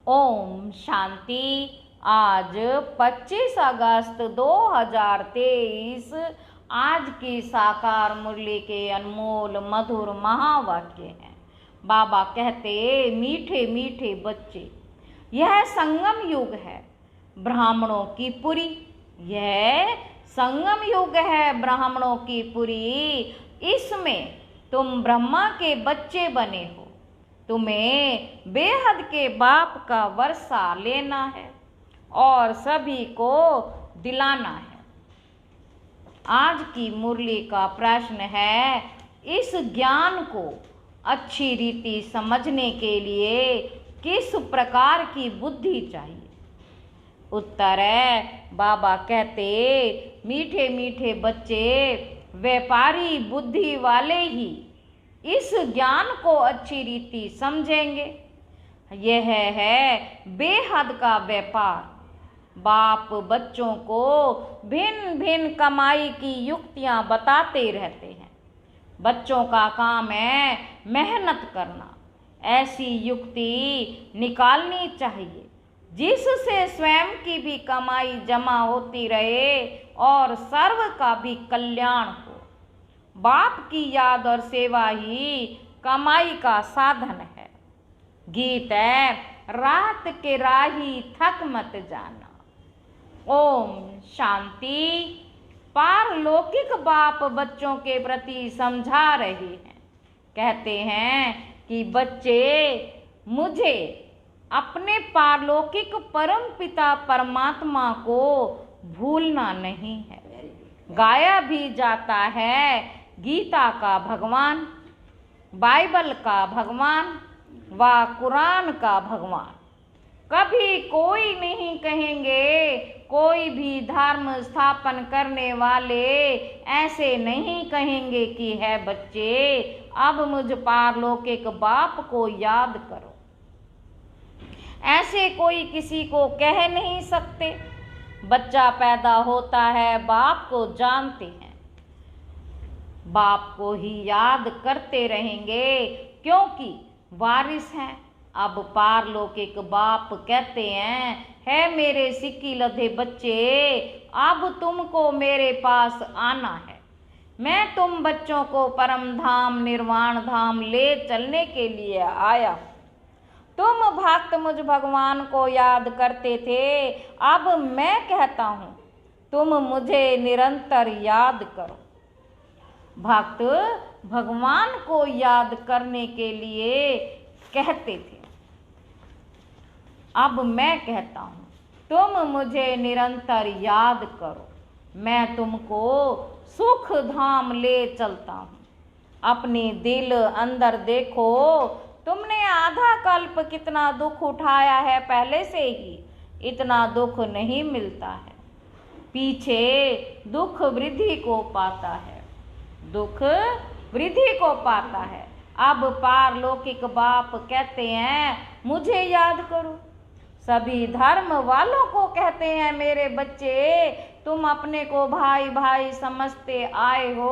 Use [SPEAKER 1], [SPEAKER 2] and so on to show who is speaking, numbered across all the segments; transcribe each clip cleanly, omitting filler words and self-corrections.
[SPEAKER 1] ओम शांति। आज 25 अगस्त 2023 आज की साकार मुरली के अनमोल मधुर महावाक्य हैं। बाबा कहते, मीठे मीठे बच्चे, यह संगम युग है ब्राह्मणों की पुरी। यह संगम युग है ब्राह्मणों की पुरी। इसमें तुम ब्रह्मा के बच्चे बने हो। तुम्हें बेहद के बाप का वर्षा लेना है और सभी को दिलाना है। आज की मुरली का प्रश्न है, इस ज्ञान को अच्छी रीति समझने के लिए किस प्रकार की बुद्धि चाहिए? उत्तर है, बाबा कहते, मीठे मीठे बच्चे, व्यापारी बुद्धि वाले ही इस ज्ञान को अच्छी रीति समझेंगे। यह है बेहद का व्यापार। बाप बच्चों को भिन्न भिन्न कमाई की युक्तियां बताते रहते हैं। बच्चों का काम है मेहनत करना। ऐसी युक्ति निकालनी चाहिए जिससे स्वयं की भी कमाई जमा होती रहे और सर्व का भी कल्याण हो। बाप की याद और सेवा ही कमाई का साधन है। गीत है, रात के राही थक मत जाना। ओम शांति। पारलौकिक बाप बच्चों के प्रति समझा रहे हैं। कहते हैं कि बच्चे, मुझे अपने पारलौकिक परम पिता परमात्मा को भूलना नहीं है। गाया भी जाता है, गीता का भगवान, बाइबल का भगवान व कुरान का भगवान। कभी कोई नहीं कहेंगे, कोई भी धर्म स्थापन करने वाले ऐसे नहीं कहेंगे कि है बच्चे, अब मुझ पारलौकिक बाप को याद करो। ऐसे कोई किसी को कह नहीं सकते। बच्चा पैदा होता है, बाप को जानते हैं, बाप को ही याद करते रहेंगे क्योंकि वारिस हैं। अब पारलौकिक बाप कहते हैं, है मेरे सिक्की लधे बच्चे, अब तुमको मेरे पास आना है। मैं तुम बच्चों को परम धाम निर्वाण धाम ले चलने के लिए आया हूँ। तुम भक्त मुझ भगवान को याद करते थे, अब मैं कहता हूँ तुम मुझे निरंतर याद करो। भक्त भगवान को याद करने के लिए कहते थे, अब मैं कहता हूँ तुम मुझे निरंतर याद करो। मैं तुमको सुख धाम ले चलता हूँ। अपने दिल अंदर देखो, तुमने आधा कल्प कितना दुख उठाया है। पहले से ही इतना दुख नहीं मिलता है। पीछे दुख वृद्धि को पाता है, दुख वृद्धि को पाता है। अब पारलौकिक बाप कहते हैं, मुझे याद करो। सभी धर्म वालों को कहते हैं, मेरे बच्चे, तुम अपने को भाई भाई समझते आए हो।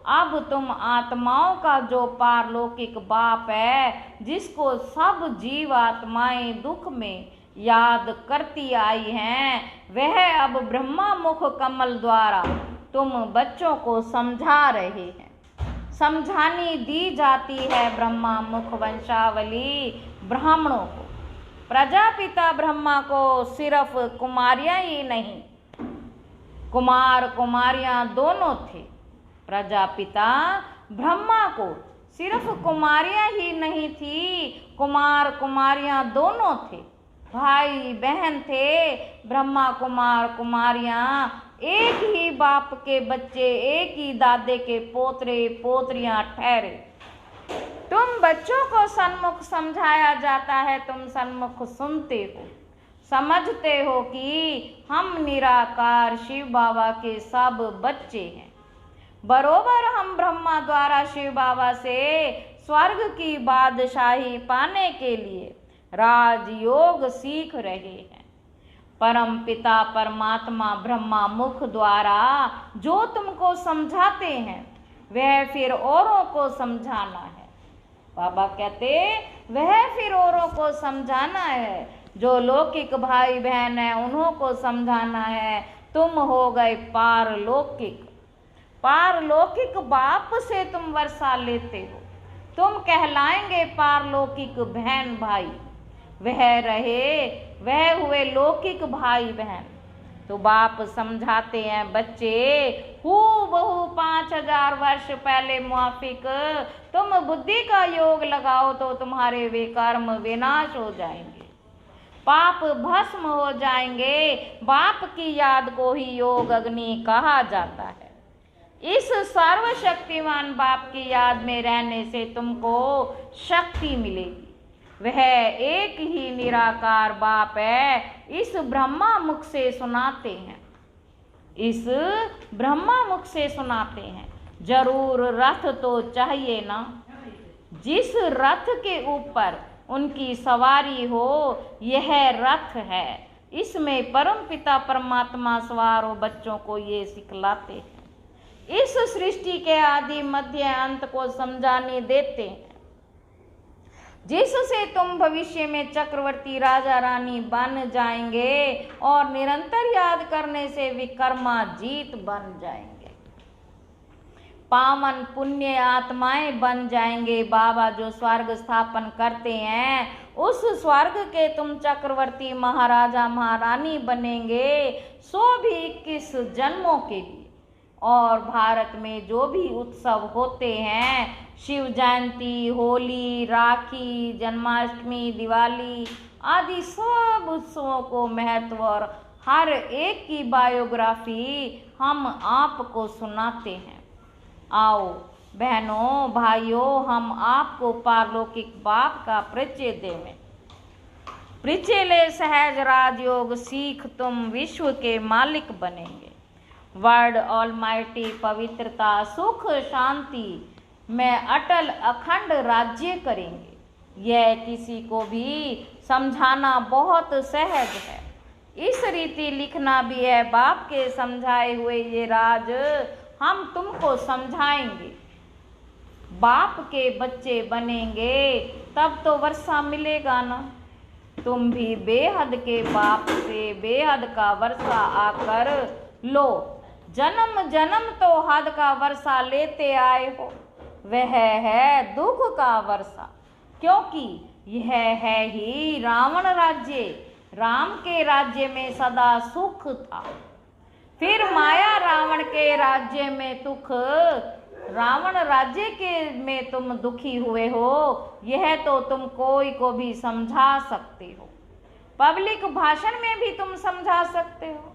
[SPEAKER 1] अब तुम आत्माओं का जो पारलौकिक बाप है, जिसको सब जीव आत्माएं दुख में याद करती आई हैं, वह अब ब्रह्मा मुख कमल द्वारा तुम बच्चों को समझा रहे हैं। समझानी दी जाती है ब्रह्मा मुख वंशावली ब्राह्मणों को। प्रजापिता ब्रह्मा को सिर्फ कुमारियां ही नहीं, कुमार कुमारियां दोनों थे। प्रजापिता ब्रह्मा को सिर्फ कुमारियां ही नहीं थी, कुमार कुमारियां दोनों थे। भाई बहन थे। ब्रह्मा कुमार कुमारियां एक ही बाप के बच्चे, एक ही दादे के पोतरे पोतरियां ठहरे। तुम बच्चों को सन्मुख समझाया जाता है, तुम सन्मुख सुनते हो, समझते हो कि हम निराकार शिव बाबा के सब बच्चे हैं। बरोबर हम ब्रह्मा द्वारा शिव बाबा से स्वर्ग की बादशाही पाने के लिए राजयोग सीख रहे हैं। परम पिता परमात्मा ब्रह्मा मुख द्वारा जो तुमको समझाते हैं, वह फिर औरों को समझाना है। बाबा कहते, वह फिर औरों को समझाना है। जो लौकिक भाई बहन है उन्हों को समझाना है। तुम हो गए पारलौकिक। पारलौकिक बाप से तुम वर्षा लेते हो, तुम कहलाएंगे पारलौकिक बहन भाई। वह हुए लौकिक भाई बहन। तो बाप समझाते हैं, बच्चे हूबहू 5000 वर्ष पहले मुआफिक तुम बुद्धि का योग लगाओ तो तुम्हारे वे कर्म विनाश हो जाएंगे, पाप भस्म हो जाएंगे। बाप की याद को ही योग अग्नि कहा जाता है। इस सर्वशक्तिमान बाप की याद में रहने से तुमको शक्ति मिलेगी। वह एक ही निराकार बाप है। इस ब्रह्मा मुख से सुनाते हैं, इस ब्रह्मा मुख से सुनाते हैं। जरूर रथ तो चाहिए ना, जिस रथ के ऊपर उनकी सवारी हो यह रथ है। इसमें परम पिता परमात्मा सवार हो बच्चों को ये सिखलाते हैं। इस सृष्टि के आदि मध्य अंत को समझाने देते हैं, जिससे तुम भविष्य में चक्रवर्ती राजा रानी बन जाएंगे और निरंतर याद करने से विक्रमाजीत बन जाएंगे, पावन पुण्य आत्माएं बन जाएंगे। बाबा जो स्वर्ग स्थापन करते हैं उस स्वर्ग के तुम चक्रवर्ती महाराजा महारानी बनेंगे, सो भी 21 जन्मों के लिए। और भारत में जो भी उत्सव होते हैं, शिव जयंती, होली, राखी, जन्माष्टमी, दिवाली आदि सब उत्सवों को महत्व और हर एक की बायोग्राफी हम आपको सुनाते हैं। आओ बहनों भाइयों, हम आपको पारलौकिक बाप का परिचय देवें। परिचय ले सहज राजयोग सीख तुम विश्व के मालिक बनेंगे। वर्ड ऑलमाइटी पवित्रता सुख शांति में अटल अखंड राज्य करेंगे। यह किसी को भी समझाना बहुत सहज है। इस रीति लिखना भी है। बाप के समझाए हुए ये राज हम तुमको समझाएंगे। बाप के बच्चे बनेंगे तब तो वर्षा मिलेगा ना। तुम भी बेहद के बाप से बेहद का वर्षा आकर लो। जन्म जन्म तो हद का वर्षा लेते आए हो, वह है दुख का वर्षा, क्योंकि यह है ही रावण राज्य। राम के राज्य में सदा सुख था, फिर माया रावण के राज्य में दुख, रावण राज्य के में तुम दुखी हुए हो। यह तो तुम कोई को भी समझा सकते हो, पब्लिक भाषण में भी तुम समझा सकते हो।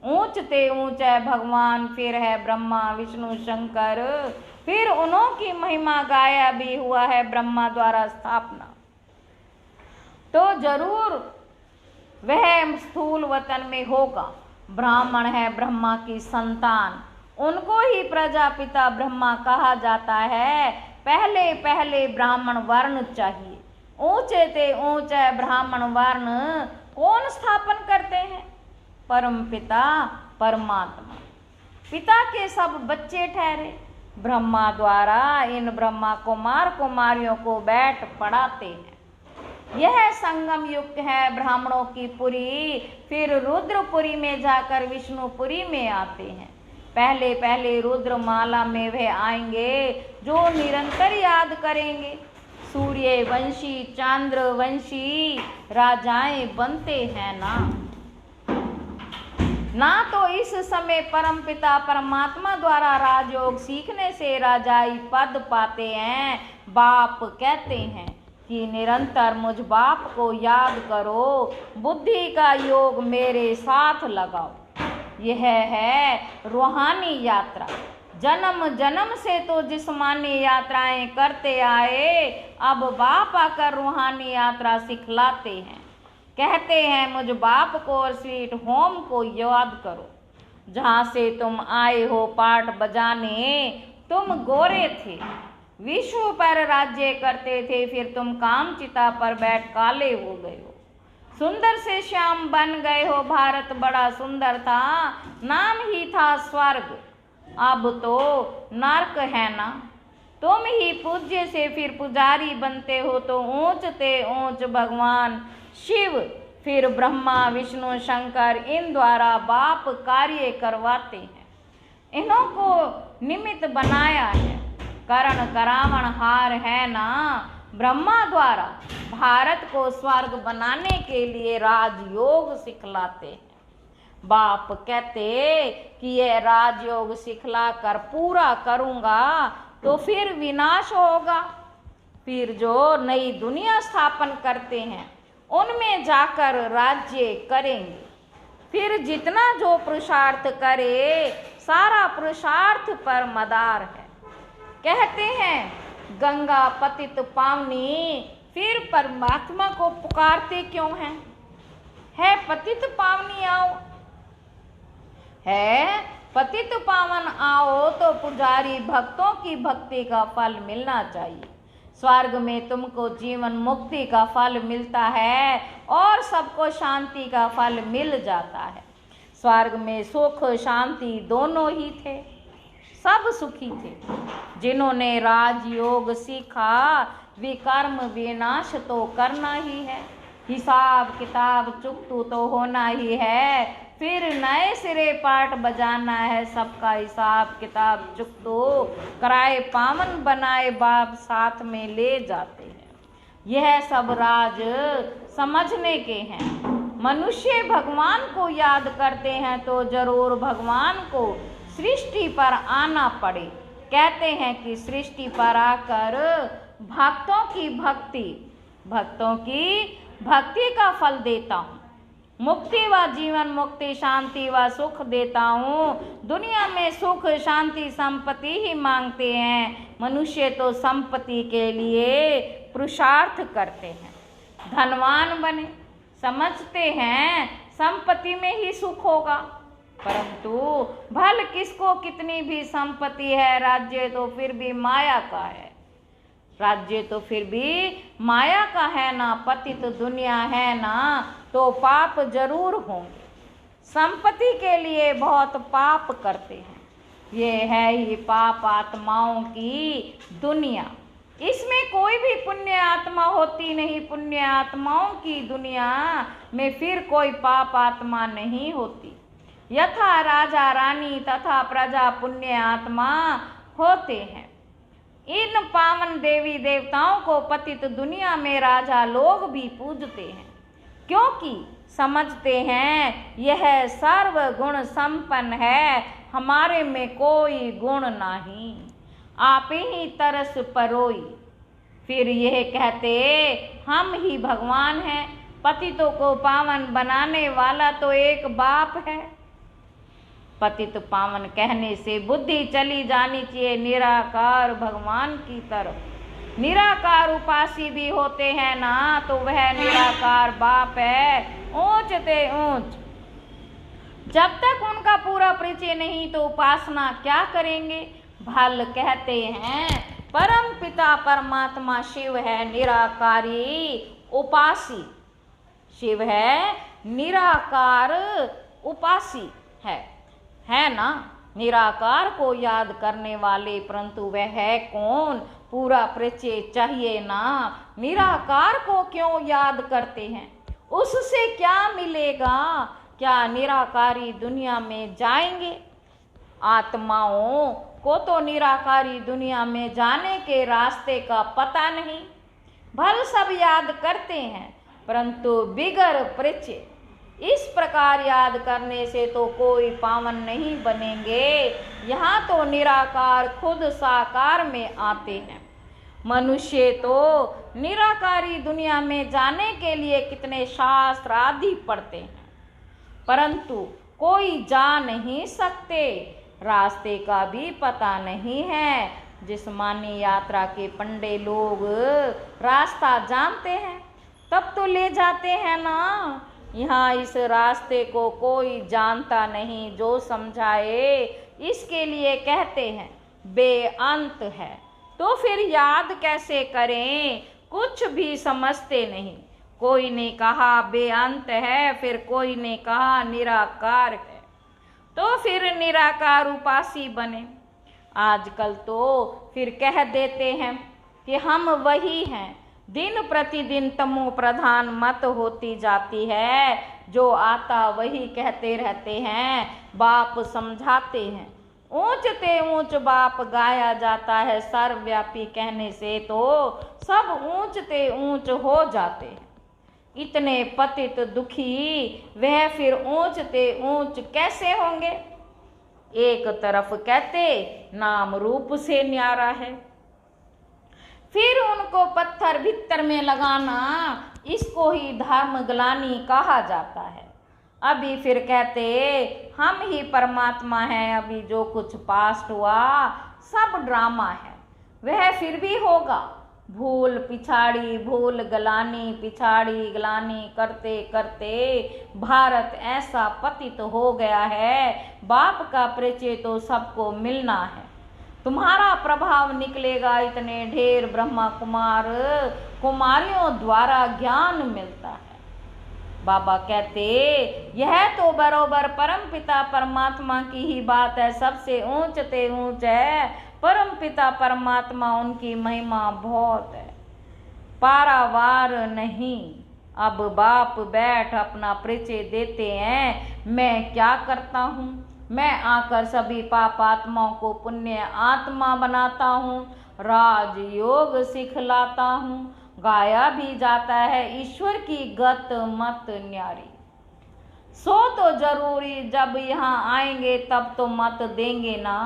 [SPEAKER 1] ऊंच ते ऊंच है भगवान, फिर है ब्रह्मा विष्णु शंकर, फिर उन्हों की महिमा गाया भी हुआ है ब्रह्मा द्वारा स्थापना। तो जरूर वह स्थूल वतन में होगा। ब्राह्मण है ब्रह्मा की संतान, उनको ही प्रजापिता ब्रह्मा कहा जाता है। पहले पहले ब्राह्मण वर्ण चाहिए। ऊंचे ते ऊंचे ब्राह्मण वर्ण कौन स्थापन करते हैं? परम पिता परमात्मा। पिता के सब बच्चे ठहरे। ब्रह्मा द्वारा इन ब्रह्मा कुमार कुमारियों को बैठ पढ़ाते हैं। यह संगम युग है ब्राह्मणों की पुरी, फिर रुद्रपुरी में जाकर विष्णुपुरी में आते हैं। पहले पहले रुद्रमाला में वह आएंगे जो निरंतर याद करेंगे। सूर्य वंशी चंद्र वंशी राजाएं बनते हैं ना तो इस समय परम पिता परमात्मा द्वारा राजयोग सीखने से राजाई पद पाते हैं। बाप कहते हैं कि निरंतर मुझ बाप को याद करो, बुद्धि का योग मेरे साथ लगाओ। यह है रूहानी यात्रा। जन्म जन्म से तो जिस्मानी यात्राएं करते आए, अब बाप आकर रूहानी यात्रा सिखलाते हैं। कहते हैं मुझ बाप को और स्वीट होम को याद करो, जहाँ से तुम आए हो पाठ बजाने। तुम गोरे थे, विश्व पर राज्य करते थे, फिर तुम कामचिता पर बैठ काले हो गए हो। सुंदर से श्याम बन गए हो। भारत बड़ा सुंदर था, नाम ही था स्वर्ग, अब तो नरक है ना। तुम ही पूज्य से फिर पुजारी बनते हो, तो ऊंच ते ऊंच भगवान शिव फिर ब्रह्मा विष्णु शंकर इन द्वारा बाप कार्य करवाते हैं। इन्हों को निमित्त बनाया है, करण करावण हार है ना। ब्रह्मा द्वारा भारत को स्वर्ग बनाने के लिए राजयोग सिखलाते हैं। बाप कहते कि ये राजयोग सिखला कर पूरा करूंगा तो फिर विनाश होगा। फिर जो नई दुनिया स्थापन करते हैं उनमें जाकर राज्य करेंगे। फिर जितना जो पुरुषार्थ करे सारा पुरुषार्थ पर मदार है। कहते हैं गंगा पतित पावनी, फिर परमात्मा को पुकारते क्यों हैं? है पतित पावनी आओ, है पतित पावन आओ तो पुजारी भक्तों की भक्ति का फल मिलना चाहिए। स्वर्ग में तुमको जीवन मुक्ति का फल मिलता है और सबको शांति का फल मिल जाता है। स्वर्ग में सुख शांति दोनों ही थे, सब सुखी थे। जिन्होंने राजयोग सीखा विकर्म विनाश तो करना ही है, हिसाब किताब चुकतू तो होना ही है। फिर नए सिरे पाठ बजाना है, सबका हिसाब किताब चुकतू कराए पावन बनाए बाप साथ में ले जाते हैं। यह सब राज समझने के हैं। मनुष्य भगवान को याद करते हैं तो जरूर भगवान को सृष्टि पर आना पड़े। कहते हैं कि सृष्टि पर आकर भक्तों की भक्ति का फल देता हूँ। मुक्ति व जीवन मुक्ति शांति व सुख देता हूँ। दुनिया में सुख शांति संपत्ति ही मांगते हैं। मनुष्य तो संपत्ति के लिए पुरुषार्थ करते हैं, धनवान बने, समझते हैं संपत्ति में ही सुख होगा। परंतु भल किसको कितनी भी संपत्ति है, राज्य तो फिर भी माया का है। राज्य तो फिर भी माया का है ना, पतित तो दुनिया है ना, तो पाप जरूर होंगे। संपत्ति के लिए बहुत पाप करते हैं। ये है ही पाप आत्माओं की दुनिया। इसमें कोई भी पुण्य आत्मा होती नहीं। पुण्य आत्माओं की दुनिया में फिर कोई पाप आत्मा नहीं होती। यथा राजा रानी तथा प्रजा पुण्य आत्मा होते हैं। इन पावन देवी देवताओं को पतित दुनिया में राजा लोग भी पूजते हैं, क्योंकि समझते हैं यह सर्व गुण संपन्न है, हमारे में कोई गुण नहीं, आप ही तरस परोई। फिर यह कहते हम ही भगवान हैं। पतितों को पावन बनाने वाला तो एक बाप है। पतित पावन कहने से बुद्धि चली जानी चाहिए निराकार भगवान की तरफ। निराकार उपासी भी होते हैं ना, तो वह निराकार बाप है, ऊंच ते ऊंच। जब तक उनका पूरा परिचय नहीं तो उपासना क्या करेंगे? भल कहते हैं परम पिता परमात्मा शिव है निराकारी उपासी। शिव है निराकार उपासी है ना, निराकार को याद करने वाले। परंतु वह है कौन? पूरा परिचय चाहिए ना। निराकार को क्यों याद करते हैं? उससे क्या मिलेगा? क्या निराकारी दुनिया में जाएंगे? आत्माओं को तो निराकारी दुनिया में जाने के रास्ते का पता नहीं। भल सब याद करते हैं, परंतु बिगर परिचय। इस प्रकार याद करने से तो कोई पावन नहीं बनेंगे। यहाँ तो निराकार खुद साकार में आते हैं। मनुष्य तो निराकारी दुनिया में जाने के लिए कितने शास्त्र आदि पढ़ते हैं, परंतु कोई जा नहीं सकते। रास्ते का भी पता नहीं है। जिस्मानी यात्रा के पंडे लोग रास्ता जानते हैं तब तो ले जाते हैं ना। यहाँ इस रास्ते को कोई जानता नहीं, जो समझाए इसके लिए कहते हैं बेअंत है। तो फिर याद कैसे करें? कुछ भी समझते नहीं। कोई ने कहा बेअंत है, फिर कोई ने कहा निराकार है, तो फिर निराकार उपासी बने। आजकल तो फिर कह देते हैं कि हम वही हैं, दिन प्रतिदिन तमो प्रधान मत होती जाती है। जो आता वही कहते रहते हैं, बाप समझाते हैं। ऊंच ते ऊंच बाप गाया जाता है, सर्वव्यापी कहने से तो सब ऊंच ते ऊंच हो जाते हैं। इतने पतित दुखी वह फिर ऊंच ते ऊंच कैसे होंगे? एक तरफ कहते नाम रूप से न्यारा है, फिर उनको पत्थर भीतर में लगाना, इसको ही धर्म ग्लानि कहा जाता है। अभी फिर कहते हम ही परमात्मा हैं, अभी जो कुछ पास्ट हुआ सब ड्रामा है, वह फिर भी होगा। भूल पिछाड़ी भूल गलानी, पिछाड़ी गलानी करते करते भारत ऐसा पतित हो गया है। बाप का परिचय तो सबको मिलना है, तुम्हारा प्रभाव निकलेगा। इतने ढेर ब्रह्मा कुमार कुमारियों द्वारा ज्ञान मिलता है। बाबा कहते यह तो बरोबर परम पिता परमात्मा की ही बात है, सबसे ऊंच ते ऊंच है परम पिता परमात्मा, उनकी महिमा बहुत है, पारावार नहीं। अब बाप बैठ अपना परिचय देते हैं, मैं क्या करता हूँ? मैं आकर सभी पाप आत्माओं को पुण्य आत्मा बनाता हूँ, राजयोग सिखलाता हूँ। गाया भी जाता है ईश्वर की गत मत न्यारी। सो तो जरूरी जब यहाँ आएंगे तब तो मत देंगे ना।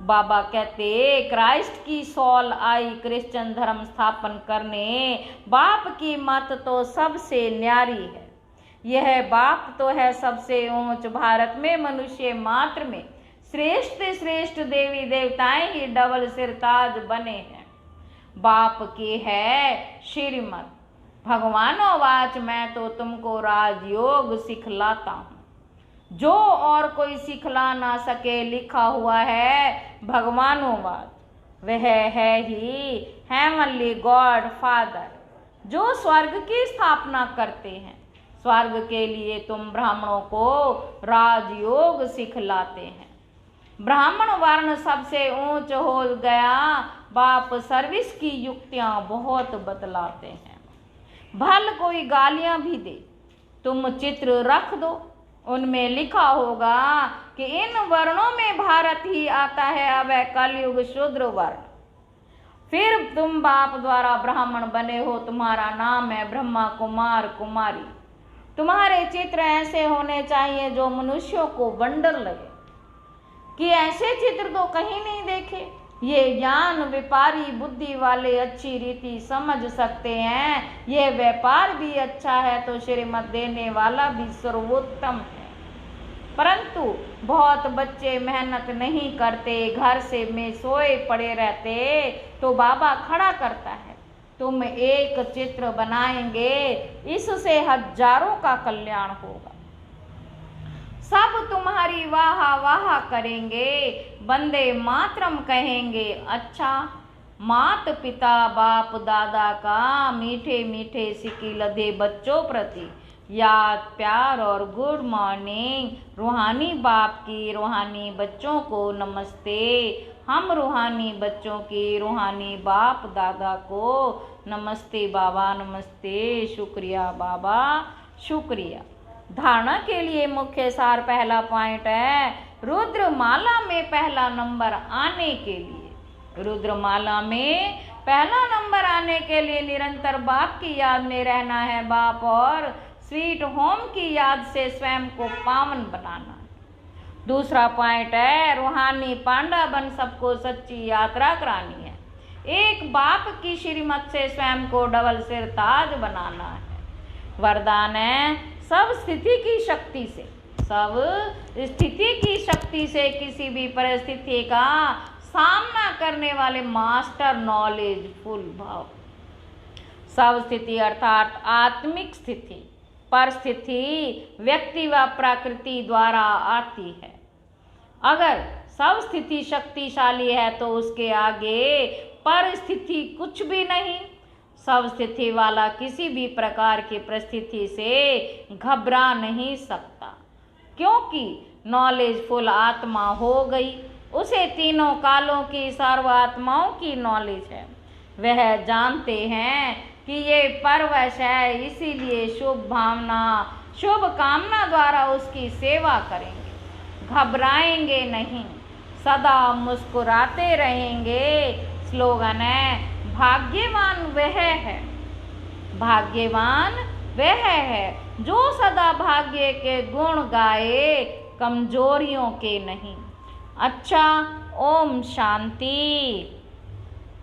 [SPEAKER 1] बाबा कहते क्राइस्ट की सॉल आई क्रिश्चियन धर्म स्थापन करने, बाप की मत तो सबसे न्यारी है। यह बाप तो है सबसे ऊंच, भारत में मनुष्य मात्र में श्रेष्ठ श्रेष्ठ देवी देवताएं ही डबल सिर ताज बने हैं। बाप की है श्रीमत, भगवानो वाच मैं तो तुमको राजयोग सिखलाता हूँ। जो और कोई सिखला ना सके लिखा हुआ है भगवानो वाच, वह है ही हेवनली गॉड फादर, जो स्वर्ग की स्थापना करते हैं। स्वर्ग के लिए तुम ब्राह्मणों को राजयोग सिखलाते हैं। ब्राह्मण वर्ण सबसे ऊंच हो गया, बाप सर्विस की युक्तियां बहुत बतलाते हैं। भल कोई गालियां भी दे, तुम चित्र रख दो, उनमें लिखा होगा कि इन वर्णों में भारत ही आता है, अब है कलयुग शूद्र वर्ण। फिर तुम बाप द्वारा ब्राह्मण बने हो, तुम्हारा नाम है ब्रह्मा कुमार कुमारी। तुम्हारे चित्र ऐसे होने चाहिए जो मनुष्यों को वंडर लगे कि ऐसे चित्र तो कहीं नहीं देखे। ये ज्ञान व्यापारी बुद्धि वाले अच्छी रीति समझ सकते हैं। ये व्यापार भी अच्छा है तो श्रीमत देने वाला भी सर्वोत्तम है। परंतु बहुत बच्चे मेहनत नहीं करते, घर से में सोए पड़े रहते, तो बाबा खड़ा करता है, तुम एक चित्र बनाएंगे, इससे हजारों का कल्याण होगा। सब तुम्हारी वाह वाह करेंगे, बंदे मातरम कहेंगे अच्छा। मात पिता बाप दादा का मीठे मीठे सिक्की लदे बच्चों प्रति याद प्यार और गुड मॉर्निंग। रूहानी बाप की रूहानी बच्चों को नमस्ते। हम रूहानी बच्चों की रूहानी बाप दादा को नमस्ते बाबा, नमस्ते, शुक्रिया बाबा, शुक्रिया। धारणा के लिए मुख्य सार पहला पॉइंट है रुद्रमाला में पहला नंबर आने के लिए। रुद्रमाला में पहला नंबर आने के लिए निरंतर बाप की याद में रहना है। बाप और स्वीट होम की याद से स्वयं को पावन बनाना है। दूसरा पॉइंट है रूहानी पांडा बन सबको सच्ची यात्रा करानी है। एक बाप की श्रीमत से स्वयं को डबल सिर ताज बनाना है। वरदान है सब स्थिति की शक्ति से, सब स्थिति की शक्ति से किसी भी परिस्थिति का सामना करने वाले मास्टर नॉलेज फुल भाव। सब स्थिति अर्थात आत्मिक स्थिति, परिस्थिति व्यक्ति व प्रकृति द्वारा आती है। अगर सब स्थिति शक्तिशाली है तो उसके आगे परिस्थिति कुछ भी नहीं। सब स्थिति वाला किसी भी प्रकार की परिस्थिति से घबरा नहीं सकता, क्योंकि नॉलेजफुल आत्मा हो गई। उसे तीनों कालों की सर्व आत्माओं की नॉलेज है। वह जानते हैं कि ये परवश है, इसीलिए शुभ कामना द्वारा उसकी सेवा करेंगे, घबराएंगे नहीं, सदा मुस्कुराते रहेंगे। स्लोगन है, भाग्यवान वह है जो सदा भाग्य के गुण गाए, कमजोरियों के नहीं। अच्छा, ओम शांति।